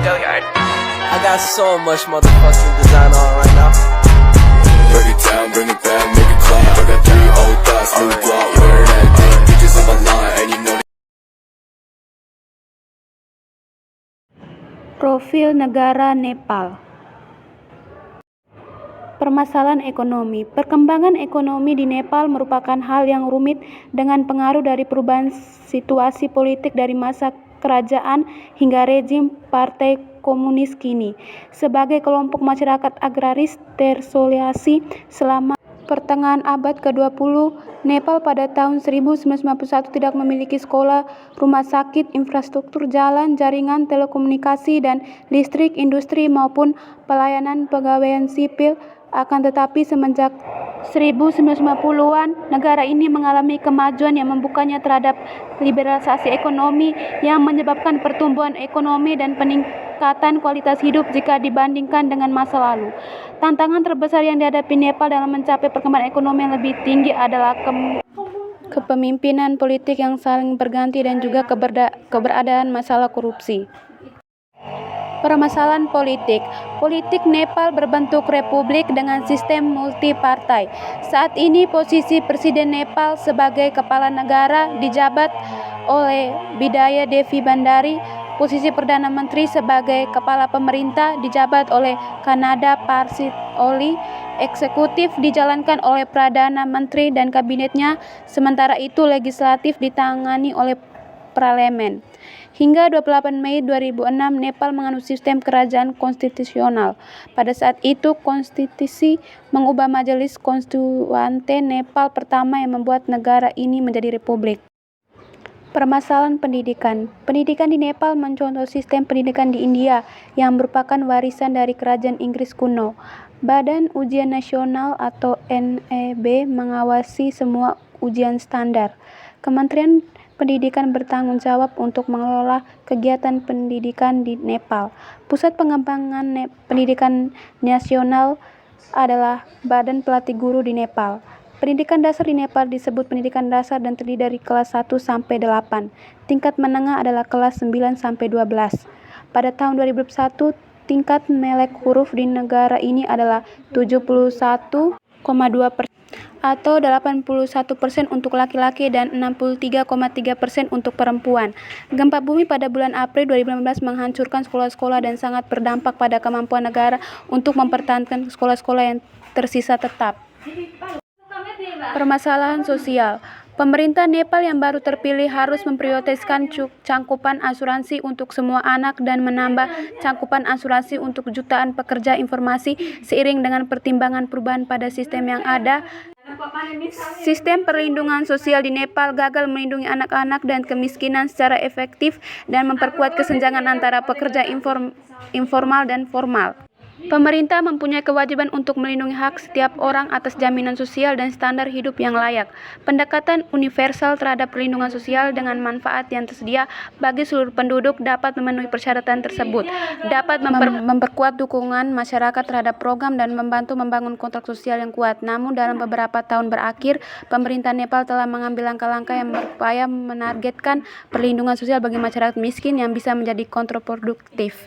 I got so much motherfucking design on right now. Break it down, bring it back, make it clap. I got 3 old thoughts, new block, wear that thing. Bitches on my line, and you know. Profil negara Nepal. Permasalahan ekonomi. Perkembangan ekonomi di Nepal merupakan hal yang rumit dengan pengaruh dari perubahan situasi politik dari masa kerajaan hingga rezim Partai Komunis kini. Sebagai kelompok masyarakat agraris terisolasi selama pertengahan abad ke-20, Nepal pada tahun 1991 tidak memiliki sekolah, rumah sakit, infrastruktur jalan, jaringan telekomunikasi dan listrik, industri maupun pelayanan pegawaian sipil. Akan tetapi semenjak 1950-an, negara ini mengalami kemajuan yang membukanya terhadap liberalisasi ekonomi yang menyebabkan pertumbuhan ekonomi dan peningkatan kualitas hidup jika dibandingkan dengan masa lalu. Tantangan terbesar yang dihadapi Nepal dalam mencapai perkembangan ekonomi yang lebih tinggi adalah kepemimpinan politik yang saling berganti dan juga keberadaan masalah korupsi. Permasalahan politik. Politik Nepal berbentuk republik dengan sistem multipartai. Saat ini posisi Presiden Nepal sebagai kepala negara dijabat oleh Bidya Devi Bhandari. Posisi Perdana Menteri sebagai kepala pemerintah dijabat oleh Kanada Parsit Oli. Eksekutif dijalankan oleh Perdana Menteri dan kabinetnya, sementara itu legislatif ditangani oleh parlemen. Hingga 28 Mei 2006, Nepal menganut sistem kerajaan konstitusional. Pada saat itu, konstitusi mengubah Majelis Konstituante Nepal pertama yang membuat negara ini menjadi republik. Permasalahan pendidikan. Pendidikan di Nepal mencontoh sistem pendidikan di India yang merupakan warisan dari kerajaan Inggris kuno. Badan Ujian Nasional atau NEB mengawasi semua ujian standar. Kementerian Pendidikan bertanggung jawab untuk mengelola kegiatan pendidikan di Nepal. Pusat pengembangan pendidikan nasional adalah Badan Pelatih Guru di Nepal. Pendidikan dasar di Nepal disebut pendidikan dasar dan terdiri dari kelas 1 sampai 8. Tingkat menengah adalah kelas 9 sampai 12. Pada tahun 2001, tingkat melek huruf di negara ini adalah 71,2% atau 81% untuk laki-laki dan 63,3% untuk perempuan. Gempa bumi pada bulan April 2015 menghancurkan sekolah-sekolah dan sangat berdampak pada kemampuan negara untuk mempertahankan sekolah-sekolah yang tersisa tetap. Permasalahan sosial. Pemerintah Nepal yang baru terpilih harus memprioritaskan cakupan asuransi untuk semua anak dan menambah cakupan asuransi untuk jutaan pekerja informasi seiring dengan pertimbangan perubahan pada sistem yang ada. Sistem perlindungan sosial di Nepal gagal melindungi anak-anak dan kemiskinan secara efektif dan memperkuat kesenjangan antara pekerja informal dan formal. Pemerintah mempunyai kewajiban untuk melindungi hak setiap orang atas jaminan sosial dan standar hidup yang layak. Pendekatan universal terhadap perlindungan sosial dengan manfaat yang tersedia bagi seluruh penduduk dapat memenuhi persyaratan tersebut, dapat memperkuat dukungan masyarakat terhadap program dan membantu membangun kontrak sosial yang kuat. Namun dalam beberapa tahun berakhir, pemerintah Nepal telah mengambil langkah-langkah yang berupaya menargetkan perlindungan sosial bagi masyarakat miskin yang bisa menjadi kontraproduktif.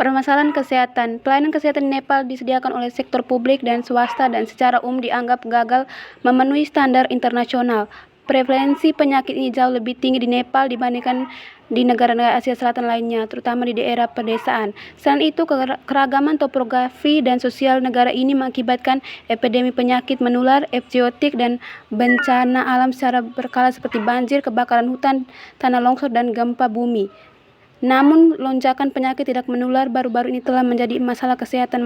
Permasalahan kesehatan. Pelayanan kesehatan di Nepal disediakan oleh sektor publik dan swasta dan secara umum dianggap gagal memenuhi standar internasional. Prevalensi penyakit ini jauh lebih tinggi di Nepal dibandingkan di negara-negara Asia Selatan lainnya, terutama di daerah pedesaan. Selain itu, keragaman topografi dan sosial negara ini mengakibatkan epidemi penyakit menular, epizootik, dan bencana alam secara berkala seperti banjir, kebakaran hutan, tanah longsor, dan gempa bumi. Namun, lonjakan penyakit tidak menular baru-baru ini telah menjadi masalah kesehatan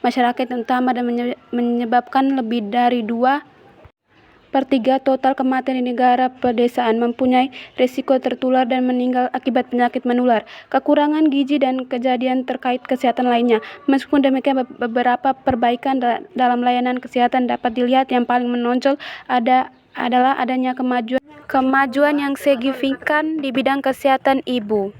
masyarakat yang utama dan menyebabkan lebih dari 2/3 total kematian di negara pedesaan mempunyai risiko tertular dan meninggal akibat penyakit menular, kekurangan gizi dan kejadian terkait kesehatan lainnya. Meskipun demikian, beberapa perbaikan dalam layanan kesehatan dapat dilihat. Yang paling menonjol adalah adanya kemajuan yang signifikan di bidang kesehatan ibu.